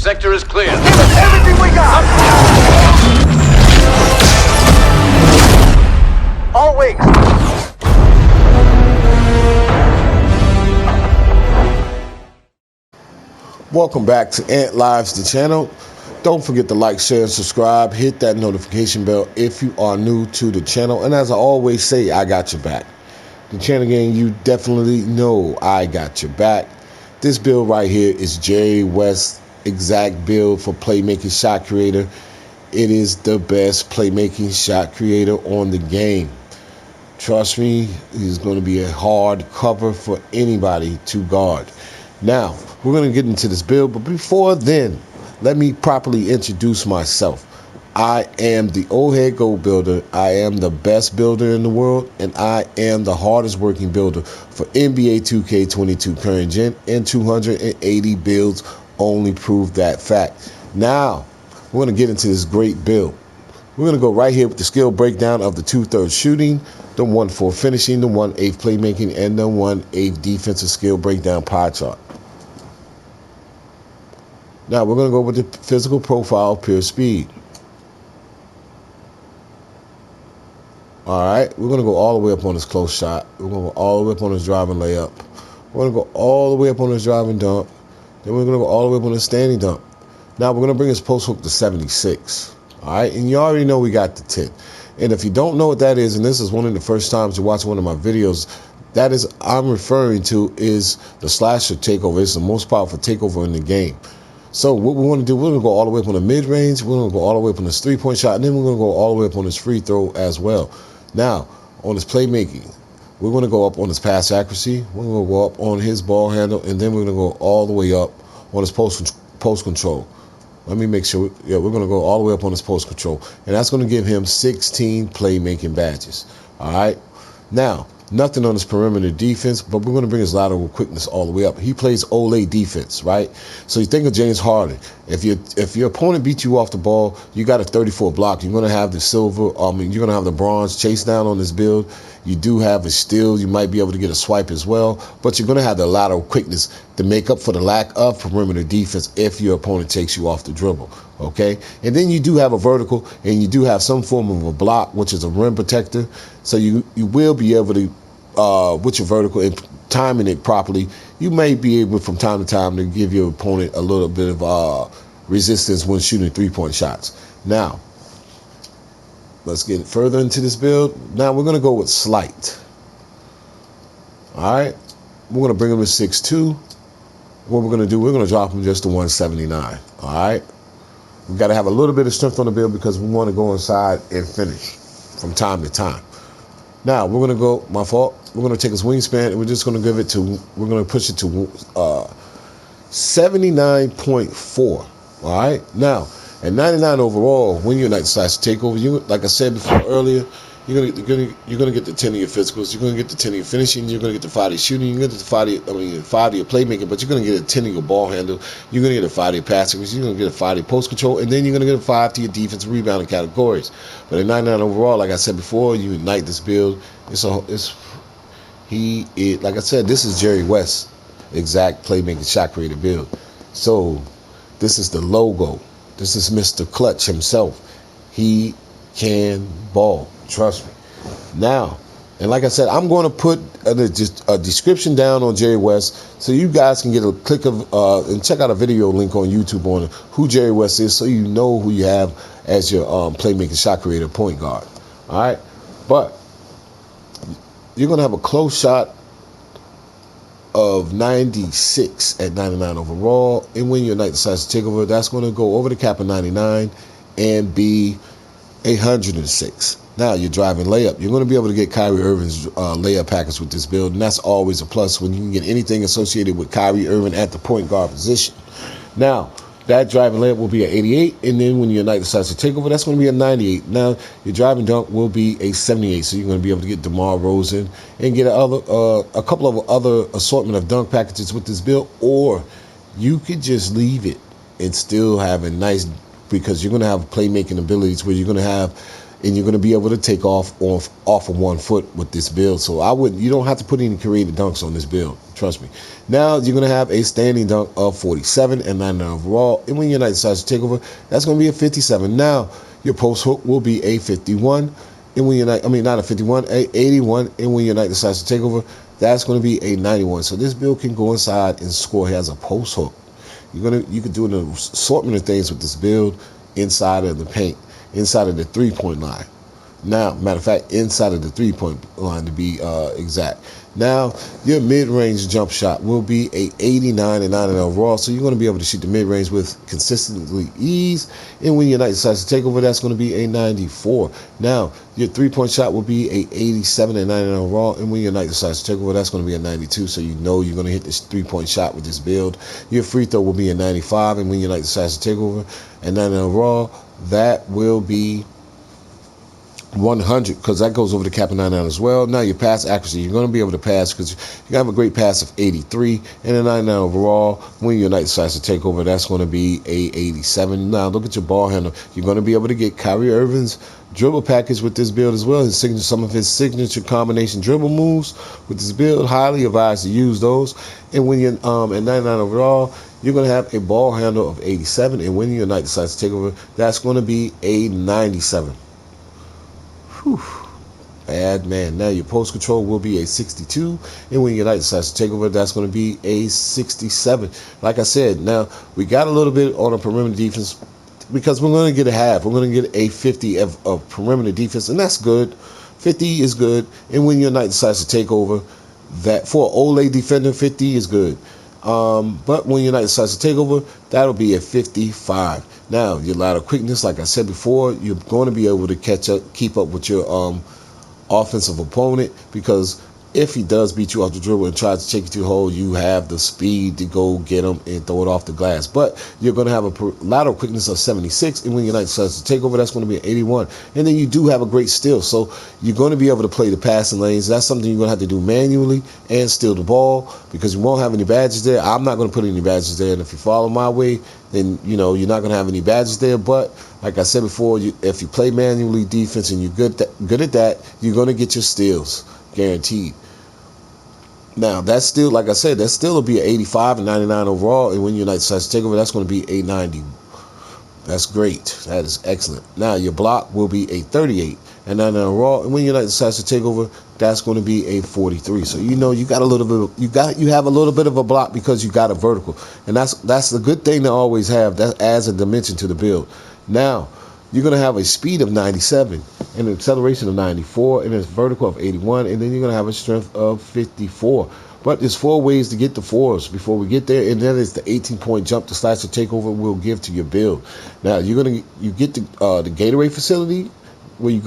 sector is clear. Give us everything we got! All wings! Welcome back to Ant Lives, the channel. Don't forget to like, share, and subscribe. Hit that notification bell if you are new to the channel. And as I always say, I got your back. The channel game, you definitely know I got your back. This build right here is Jerry West's exact build for Playmaking Shot Creator. It is the best playmaking shot creator on the game. Trust me, he's going to be a hard cover for anybody to guard. Now, we're going to get into this build, but before then, let me properly introduce myself. I am the old head gold builder. I am the best builder in the world, and I am the hardest working builder for NBA 2K22 current gen, and 280 builds only prove that fact. Now, we're going to get into this great build. We're going to go right here with the skill breakdown of the 2/3 shooting, the 1/4 finishing, the 1/8 playmaking, and the 1/8 defensive skill breakdown pie chart. Now, we're going to go with the physical profile, pure speed. All right, we're going to go all the way up on his close shot. We're going to go all the way up on his driving layup. We're going to go all the way up on his driving dunk. Then we're going to go all the way up on his standing dunk. Now, we're going to bring his post hook to 76. All right, and you already know we got the 10. And if you don't know what that is, and this is one of the first times you watch one of my videos, that is I'm referring to is the slasher takeover. It's the most powerful takeover in the game. So what we want to do, we're going to go all the way up on the mid-range, we're going to go all the way up on this three-point shot, and then we're going to go all the way up on this free throw as well. Now, on his playmaking, we're going to go up on his pass accuracy, we're going to go up on his ball handle, and then we're going to go all the way up on his post control. Let me make sure, yeah, we're going to go all the way up on his post control, and that's going to give him 16 playmaking badges. All right? Now, nothing on his perimeter defense, but we're going to bring his lateral quickness all the way up. He plays Ole defense, right? So you think of James Harden. If your opponent beats you off the ball, you got a 34 block. You're going to have the silver. You're going to have the bronze chase down on this build. You do have a steal. You might be able to get a swipe as well, but you're going to have the lateral quickness to make up for the lack of perimeter defense if your opponent takes you off the dribble. Okay, and then you do have a vertical, and you do have some form of a block, which is a rim protector. So you will be able to, with your vertical and timing it properly, you may be able from time to time to give your opponent a little bit of resistance when shooting three-point shots. Now, let's get further into this build. Now we're going to go with slight. All right, we're going to bring him to 6'2". What we're going to do, we're going to drop him just to 179. All right, we got to have a little bit of strength on the build because we want to go inside and finish from time to time. Now we're going to go, my fault, we're going to take his wingspan and we're just going to give it to, we're going to push it to 79.4. All right, now at 99 overall, when you're Untitled Chapter Takeover, you, like I said before earlier, you're gonna get the 10 of your physicals, you're gonna get the 10 of your finishing, you're gonna get the 5 of your shooting, you're gonna get the 5 of your playmaking, but you're gonna get a 10 of your ball handle, you're gonna get a 5 of your passing, you're gonna get a 5 of your post control, and then you're gonna get a 5 to your defensive rebounding categories. But at 99 overall, like I said before, you ignite this build. Like I said, this is Jerry West's exact playmaking shot creator build. So this is the logo. This is Mr. Clutch himself. He can ball. Trust me. Now, and like I said, I'm going to put a description down on Jerry West so you guys can get a click of and check out a video link on YouTube on who Jerry West is, so you know who you have as your playmaking shot creator point guard. All right, but you're going to have a close shot of 96 at 99 overall, and when your Untitled Chapter Takeover, that's going to go over the cap of 99 and be 106. Now you're driving layup. You're going to be able to get Kyrie Irving's layup package with this build, and that's always a plus when you can get anything associated with Kyrie Irving at the point guard position. Now, that driving layup will be an 88, and then when your Untitled Chapter Takeover, that's going to be a 98. Now, your driving dunk will be a 78, so you're going to be able to get DeMar Rosen and get a couple of other assortment of dunk packages with this build, or you could just leave it and still have a nice, because you're going to have playmaking abilities where you're going to have, and you're going to be able to take off of 1 foot with this build. So you don't have to put any creative dunks on this build. Trust me. Now you're going to have a standing dunk of 47 and 99 overall. And when United decides to take over, that's going to be a 57. Now your post hook will be a 51. And when United, not a 51, a 81. And when United decides to take over, that's going to be a 91. So this build can go inside and score. It has a post hook. You can do an assortment of things with this build inside of the paint, inside of the 3-point line. Now, matter of fact, inside of the 3-point line to be exact. Now, your mid-range jump shot will be a 89 and 99 overall, so you're going to be able to shoot the mid-range with consistently ease. And when United decides to take over, that's going to be a 94. Now, your 3-point shot will be a 87 and 99 overall, and when United decides to take over, that's going to be a 92. So you know you're going to hit this 3-point shot with this build. Your free throw will be a 95, and when United decides to take over, and 99 overall, that will be 100, because that goes over the cap of 99 as well. Now your pass accuracy, you're going to be able to pass because you have a great pass of 83 and a 99 overall. When United decides to take over, that's going to be a 87. Now look at your ball handle. You're going to be able to get Kyrie Irving's dribble package with this build as well. Some of his signature combination dribble moves with this build, highly advised to use those. And when you're at 99 overall, you're going to have a ball handle of 87, and when United decides to take over, that's going to be a 97. Whew. Bad man. Now your post control will be a 62, and when United decides to take over, that's going to be a 67. Like I said, now we got a little bit on a perimeter defense because we're going to get a half. We're going to get a 50 of perimeter defense, and that's good. 50 is good, and when United decides to take over, that for an Ole defender, 50 is good. But when United decides to take over, that'll be a 55. Now, your lateral quickness, like I said before, you're going to be able to keep up with your offensive opponent, because if he does beat you off the dribble and tries to take you to the hole, you have the speed to go get him and throw it off the glass. But you're going to have a lateral quickness of 76, and when United decides to take over, that's going to be an 81. And then you do have a great steal, so you're going to be able to play the passing lanes. That's something you're going to have to do manually and steal the ball, because you won't have any badges there. I'm not going to put any badges there, and if you follow my way, then you're not going to have any badges there. But like I said before, if you play manually defense and you're good at that, you're going to get your steals, guaranteed. Now, that's still, like I said, that still will be an 85 and 99 overall, and when United decides to take over, that's going to be a 90. That's great. That is excellent. Now, your block will be a 38 and 99 overall, and when United decides to take over, that's going to be a 43. So you got a little bit, you have a little bit of a block because you got a vertical, and that's the good thing to always have. That adds a dimension to the build. Now, you're going to have a speed of 97 and an acceleration of 94 and a vertical of 81, and then you're going to have a strength of 54. But there's 4 ways to get the 4s before we get there, and that is the 18-point jump the Slash to Takeover will give to your build. Now, you get the Gatorade facility where you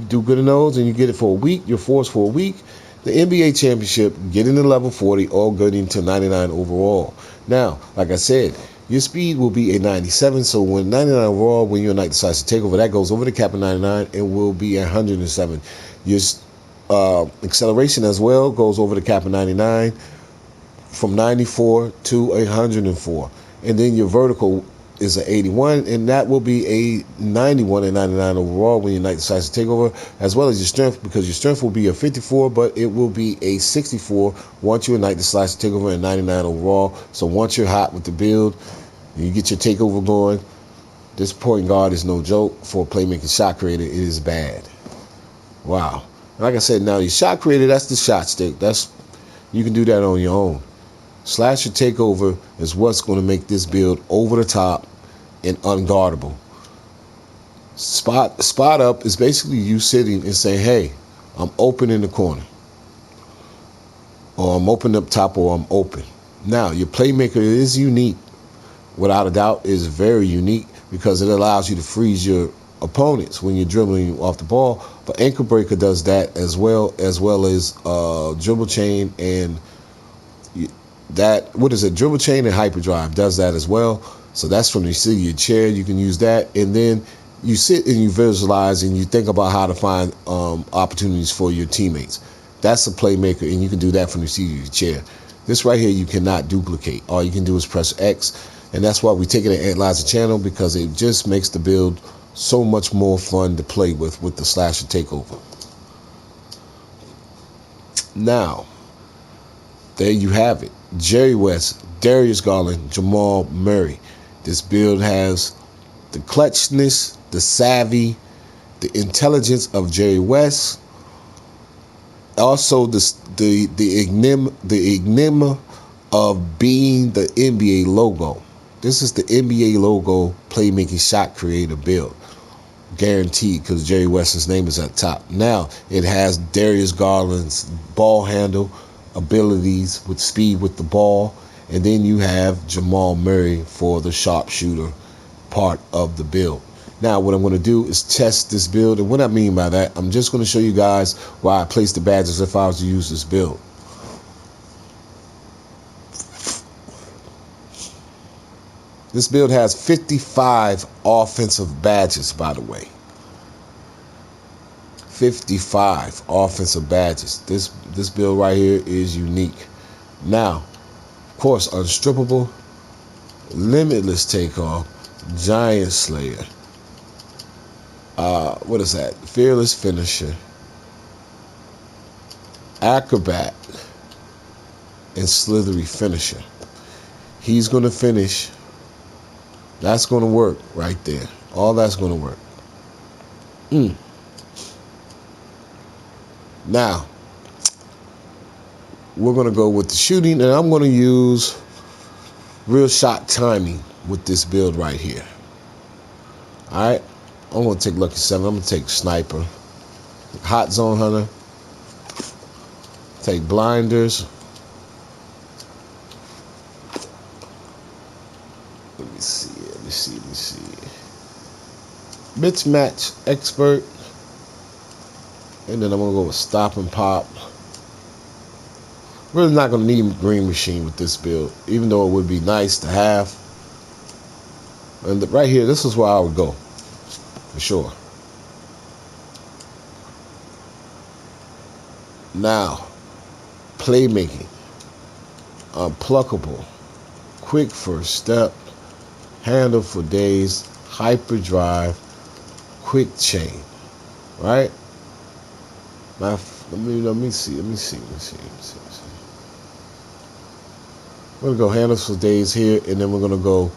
do good in those, and you get it for a week, your 4s for a week. The NBA championship, getting to level 40, all getting to 99 overall. Now, like I said, your speed will be a 97, so when 99 overall, when your Knight decides to take over, that goes over the cap of 99 and will be 107. Your acceleration as well goes over the cap of 99 from 94 to 104. And then your vertical is an 81, and that will be a 91 and 99 overall when your Knight decides to take over, as well as your strength, because your strength will be a 54, but it will be a 64 once your Knight decides to take over, and 99 overall. So once you're hot with the build, and you get your takeover going, this point guard is no joke. For a playmaking shot creator, it is bad. Wow. Like I said, now your shot creator, that's the shot stick. You can do that on your own. Slasher takeover is what's going to make this build over the top and unguardable. Spot up is basically you sitting and saying, hey, I'm open in the corner, or I'm open up top, or I'm open. Now, your playmaker is unique. Without a doubt, is very unique because it allows you to freeze your opponents when you're dribbling off the ball. But Ankle Breaker does that as well as Dribble Chain and Dribble Chain and Hyperdrive does that as well. So that's from the seat of your chair. You can use that, and then you sit and you visualize and you think about how to find opportunities for your teammates. That's a playmaker, and you can do that from the seat of your chair. This right here you cannot duplicate. All you can do is press X, and that's why we take it and analyze the channel, because it just makes the build so much more fun to play with the Slasher Takeover. Now, there you have it. Jerry West, Darius Garland, Jamal Murray. This build has the clutchness, the savvy, the intelligence of Jerry West. Also, the enigma of being the NBA logo. This is the NBA logo playmaking shot creator build. Guaranteed, because Jerry West's name is at top. Now, it has Darius Garland's ball handle abilities with speed with the ball. And then you have Jamal Murray for the sharpshooter part of the build. Now, what I'm going to do is test this build. And what I mean by that, I'm just going to show you guys why I place the badges if I was to use this build. This build has 55 offensive badges, by the way. 55 offensive badges. This build right here is unique. Now, of course, unstrippable, limitless takeoff, giant slayer. What is that? Fearless finisher, acrobat, and slithery finisher. He's going to finish. That's going to work right there. All that's going to work. Now, we're going to go with the shooting, and I'm going to use real shot timing with this build right here. All right. I'm going to take Lucky 7. I'm going to take Sniper. Hot Zone Hunter. Take Blinders. Let me see. Mismatch Expert. And then I'm going to go with Stop and Pop. Really not going to need Green Machine with this build, even though it would be nice to have. And right here, this is where I would go. For sure. Now, Playmaking. Unpluckable. Quick first step. Handle for days. Hyperdrive. Quick chain. Right? Now, let me see. We're going to go handles for days here, and then we're going to go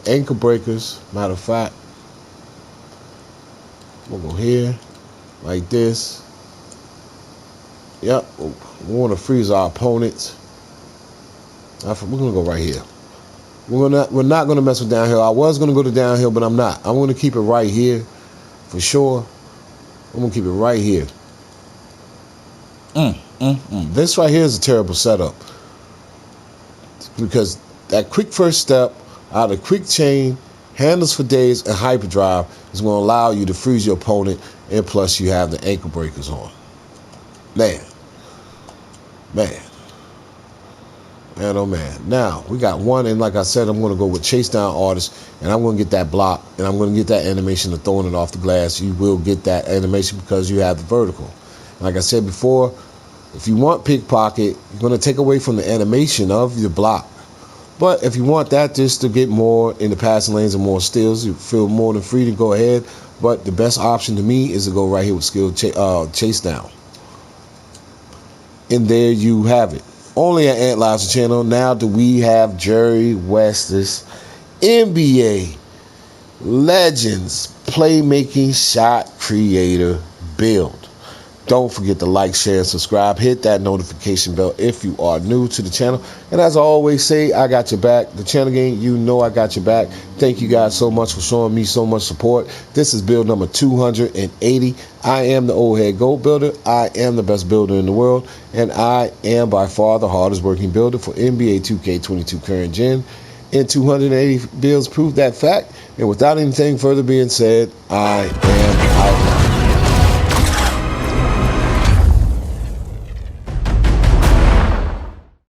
ankle breakers. Matter of fact, we'll go here, like this. Yep, we want to freeze our opponents. We're going to go right here. We're not going to mess with downhill. I was going to go to downhill, but I'm not. I'm going to keep it right here, for sure. I'm going to keep it right here. This right here is a terrible setup, because that quick first step out of quick chain, handles for days, and hyperdrive is going to allow you to freeze your opponent, and plus you have the ankle breakers on. Man, oh man. Now, we got one, and like I said, I'm going to go with Chase Down Artist, and I'm going to get that block, and I'm going to get that animation of throwing it off the glass. You will get that animation because you have the vertical. Like I said before, if you want Pickpocket, you're going to take away from the animation of your block. But if you want that just to get more in the passing lanes and more steals, you feel more than free to go ahead. But the best option to me is to go right here with skill Chase Down. And there you have it. Only at Ant Lives channel. Now do we have Jerry West's NBA Legends Playmaking Shot Creator build. Don't forget to like, share, and subscribe. Hit that notification bell if you are new to the channel. And as I always say, I got your back. The channel game, you know I got your back. Thank you guys so much for showing me so much support. This is build number 280. I am the old head gold builder. I am the best builder in the world. And I am by far the hardest working builder for NBA 2K22 current gen. And 280 builds prove that fact. And without anything further being said, I am out.